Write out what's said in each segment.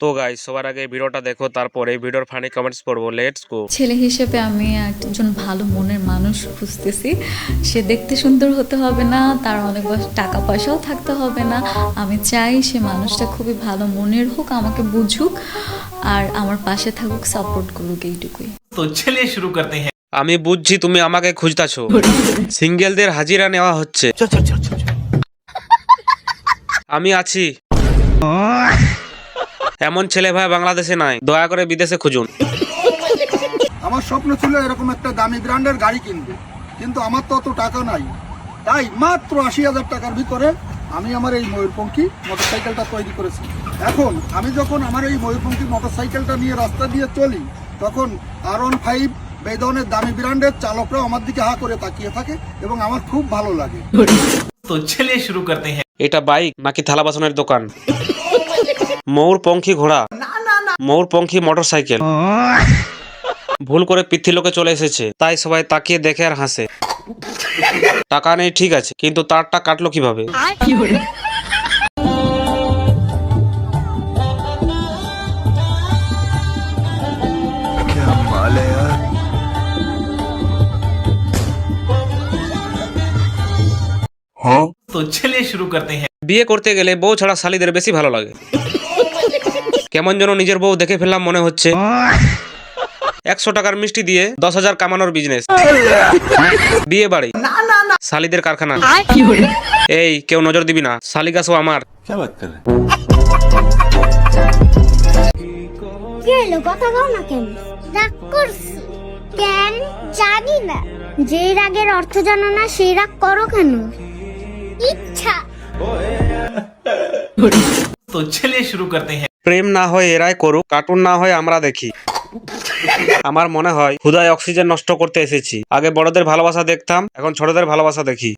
তো গাইস সবার আগে ভিডিওটা দেখো, তারপর এই ভিডিওর ফানি কমেন্টস পড়বো। Let's go. ছেলে হিসেবে আমি একজন ভালো মনের মানুষ খুঁজতেছি। সে দেখতে সুন্দর হতে হবে না, তার অনেক টাকা পয়সাও থাকতে হবে না। আমি চাই সে মানুষটা খুবই ভালো মনের হোক, আমাকে বুঝুক আর আমার পাশে থাকুক, সাপোর্ট করুক, এইটুকুই। তো চলিए शुरू करते हैं। আমি বুঝছি তুমি আমাকে খুঁজতাছো, সিঙ্গেলদের হাজিরা নেওয়া হচ্ছে। আমি আছি। এমন ছেলে ভাই বাংলাদেশে নাই, দয়া করে বিদেশে খুঁজুন। আমার স্বপ্ন ছিল এরকম একটা দামি ব্র্যান্ডের গাড়ি কিনবে, কিন্তু আমার তো অত টাকা নাই। তাই মাত্র ৮০,০০০ টাকার ভিতরে আমি আমার এই ময়ূরপঙ্খী মোটরসাইকেলটা তৈরি করেছি। এখন আমি যখন আমার এই ময়ূরপঙ্খী মোটরসাইকেলটা নিয়ে রাস্তা দিয়ে চলি, তখন R15 বেদনের দামি ব্র্যান্ডের চালকরাও আমার দিকে হা করে তাকিয়ে থাকে এবং আমার খুব ভালো লাগে। তো চলিए शुरू करते हैं। এটা বাইক নাকি থালা বাসনের দোকান? ময়ূরপঙ্খী ঘোড়া, ময়ূরপঙ্খী মোটরসাইকেল। ভুল করে পিথি লোকে চলে এসেছে, তাই সবাই তাকিয়ে দেখে আর হাসে। টাকা নেই ঠিক আছে, কিন্তু তারটা কাটলো কিভাবে? तो चलिए शुरू करते हैं। বিয়ে করতে গেলে বউ ছাড়া শালিদের বেশি ভালো লাগে। কেমন যেন নিজের বউ দেখে ফেললাম মনে হচ্ছে। ১০০ টাকার মিষ্টি দিয়ে ১০,০০০ কামানোর বিজনেস। বিয়ে বাড়ি শালিদের কারখানা। এই কেউ নজর দিবি না, শালিকাসো আমার। কি হলো, কথা কও না কেন? রাগ করছো কেন? জানি না। যে রাগের অর্থ জানো না সেই রাগ করো কেন? ইচ্ছা। तो चलिए शुरू करते हैं। প্রেম না হয় এরাই করুক, কার্টুন না হয় আমরা দেখি। আমার মনে হয় হুদায় অক্সিজেন নষ্ট করতে এসেছি। আগে বড়দের ভালোবাসা দেখতাম, এখন ছোটদের ভালোবাসা দেখি।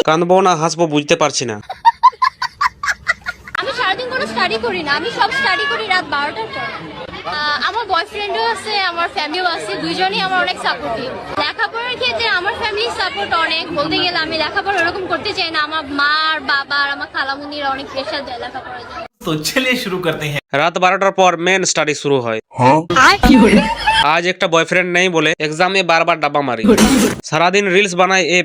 কাঁদবো না হাসবো বুঝতে পারছি না। আমি সারাদিন কোনো স্টাডি করি না, আমি সব স্টাডি করি রাত 12টার পর। আমার বয়ফ্রেন্ডও আছে, আমার ফ্যামিলিও আছে, দুইজনই আমার অনেক সাপোর্টিভ। লেখাপড়ার ক্ষেত্রে আমার ফ্যামিলির সাপোর্ট অনেক। বলতে গেলে আমি লেখাপড়া ওরকম করতে চাই না, আমার মা আর বাবা আর আমার খালামুনিরা অনেক প্রেশার দেয় লেখাপড়ার জন্য। तो चलिए शुरू करते हैं। রাত 12টার পর মেন স্টাডি শুরু হয়। আজ একটা বয়ফ্রেন্ড নেই বলে এক্সামে বারবার ডাবা মারি। সারাদিন রিলস বানাই A+।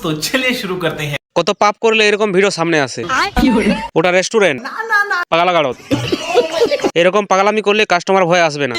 तो चलिए शुरू करते हैं। কত পাপ করলে এরকম ভিডিও সামনে আসে? ওটা রেস্টুরেন্ট পাগলা গাড়ত। এরকম পাগলামি করলে কাস্টমার ভয় আসবে না।